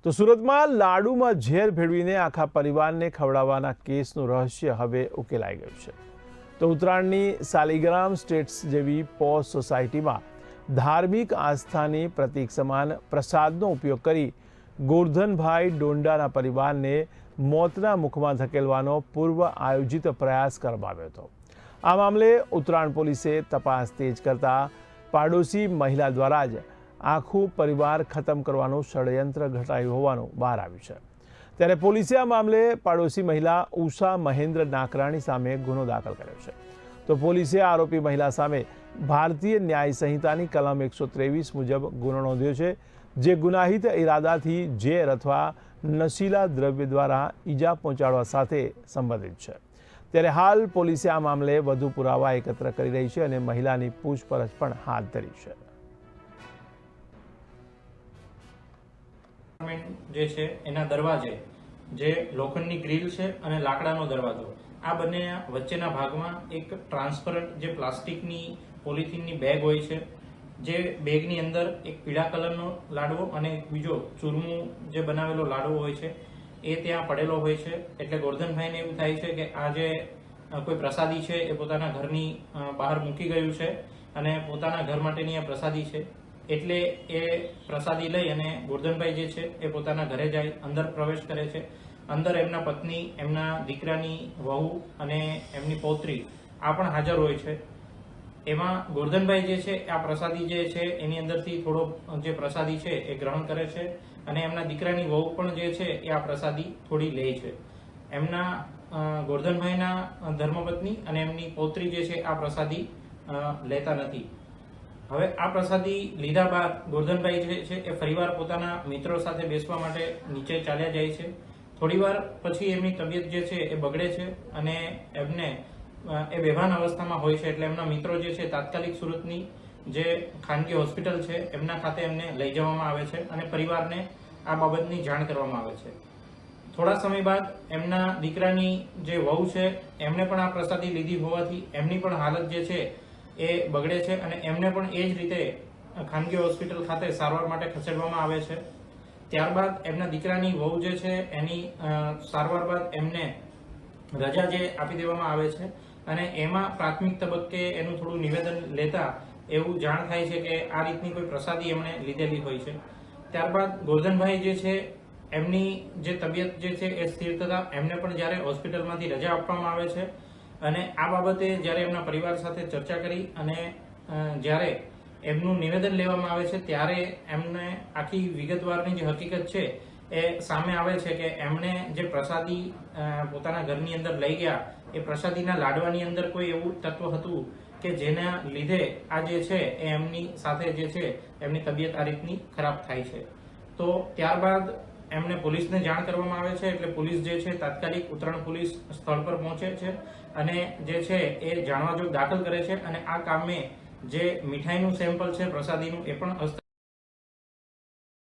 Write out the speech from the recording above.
તો સુરતમાં લાડુમાં ઝેર ભેળવીને આખા પરિવારને ખવડાવવાના કેસનું રહસ્ય હવે ઉકેલાઈ ગયું છે। તો ઉત્તરાયણની સાલિગ્રામ સ્ટેટ્સ જેવી પોશ સોસાયટીમાં ધાર્મિક આસ્થાની પ્રતીક સમાન પ્રસાદનો ઉપયોગ કરી ગોરધનભાઈ ડોંડાના પરિવારને મોતના મુખમાં ધકેલવાનો પૂર્વ આયોજિત પ્રયાસ કરવામાં આવ્યો હતો। આ મામલે ઉત્તરાયણ પોલીસે તપાસ તેજ કરતા પાડોશી મહિલા દ્વારા જ આખું પરિવાર ખતમ કરવાનું ષડયંત્ર ઘટાયું હોવાનું બહાર આવ્યું છે। ત્યારે પોલીસે આ મામલે પાડોશી મહિલા ઉષા મહેન્દ્ર નાકરાણી સામે ગુનો દાખલ કર્યો છે। તો પોલીસે આરોપી મહિલા સામે ભારતીય ન્યાય સંહિતાની કલમ 123 મુજબ ગુનો નોંધ્યો છે, જે ગુનાહિત ઇરાદાથી ઝેર અથવા નશીલા દ્રવ્ય દ્વારા ઈજા પહોંચાડવા સાથે સંબંધિત છે। ત્યારે હાલ પોલીસે આ મામલે વધુ પુરાવા એકત્ર કરી રહી છે અને મહિલાની પૂછપરછ પણ હાથ ધરી છે। જે છે એના દરવાજે જે લોખંડની ગ્રીલ છે અને લાકડાનો દરવાજો, આ બંને વચ્ચેના ભાગમાં એક ટ્રાન્સપરન્ટ જે પ્લાસ્ટિકની પોલિથીનની બેગ હોય છે, જે બેગની અંદર એક પીળા કલરનો લાડવો અને બીજો ચૂરમું જે બનાવેલો લાડવો હોય છે એ ત્યાં પડેલો હોય છે। એટલે ગોરધનભાઈને એવું થાય છે કે આ જે કોઈ પ્રસાદી છે એ પોતાના ઘરની બહાર મૂકી ગયું છે અને પોતાના ઘર માટેની આ પ્રસાદી છે, એટલે એ પ્રસાદી લઈ અને ગોરધનભાઈ જે છે એ પોતાના ઘરે જાય, અંદર પ્રવેશ કરે છે। અંદર એમના પત્ની, એમના દીકરાની વહુ અને એમની પૌત્રી આ પણ હાજર હોય છે। એમાં ગોરધનભાઈ જે છે આ પ્રસાદી જે છે એની અંદરથી થોડો જે પ્રસાદી છે એ ગ્રહણ કરે છે અને એમના દીકરાની વહુ પણ જે છે એ આ પ્રસાદી થોડી લે છે। એમના ગોરધનભાઈના ધર્મપત્ની અને એમની પૌત્રી જે છે આ પ્રસાદી લેતા નથી। હવે આ પ્રસાદી લીધા બાદ ગોરધનભાઈ જે છે એ ફરીવાર પોતાના મિત્રો સાથે બેસવા માટે નીચે ચાલ્યા જાય છે। થોડીવાર પછી એમની તબિયત જે છે એ બગડે છે અને એમને એ બેભાન અવસ્થામાં હોય છે, એટલે એમના મિત્રો જે છે તાત્કાલિક સુરતની જે ખાનગી હોસ્પિટલ છે એમના ખાતે એમને લઈ જવામાં આવે છે અને પરિવારને આ બાબતની જાણ કરવામાં આવે છે। થોડા સમય બાદ એમના દીકરાની જે વહુ છે એમને પણ આ પ્રસાદી લીધી હોવાથી એમની પણ હાલત જે છે એ બગડે છે અને એમને પણ એ જ રીતે ખાનગી હોસ્પિટલ ખાતે સારવાર માટે ખસેડવામાં આવે છે। ત્યારબાદ એમના દીકરાની વહુ જે છે એની સારવાર બાદ એમને રજા જે આપી દેવામાં આવે છે અને એમાં પ્રાથમિક તબક્કે એનું થોડું નિવેદન લેતા એવું જાણ થાય છે કે આ રીતની કોઈ પ્રસાદી એમણે લીધેલી હોય છે। ત્યારબાદ ગોરધનભાઈ જે છે એમની જે તબિયત જે છે એ સ્થિર થતા એમને પણ જ્યારે હોસ્પિટલમાંથી રજા આપવામાં આવે છે અને આ બાબતે જ્યારે એમના પરિવાર સાથે ચર્ચા કરી અને જ્યારે એમનું નિવેદન લેવામાં આવે છે ત્યારે એમને આખી વિગતવારની જે હકીકત છે એ સામે આવે છે કે એમણે જે પ્રસાદી પોતાના ઘરની અંદર લઈ ગયા એ પ્રસાદીના લાડવાની અંદર કોઈ એવું તત્વ હતું કે જેના લીધે આ જે છે એ એમની સાથે જે છે એમની તબિયત આ રીતની ખરાબ થાય છે। તો ત્યારબાદ એમને પોલીસને જાણ કરવામાં આવે છે, એટલે પોલીસ જે છે તાત્કાલિક ઉત્તરાયણ પોલીસ સ્થળ પર પહોંચે છે અને જે છે એ જાણવા જોગ દાખલ કરે છે અને આ કામે જે મીઠાઈનું સેમ્પલ છે પ્રસાદીનું એ પણ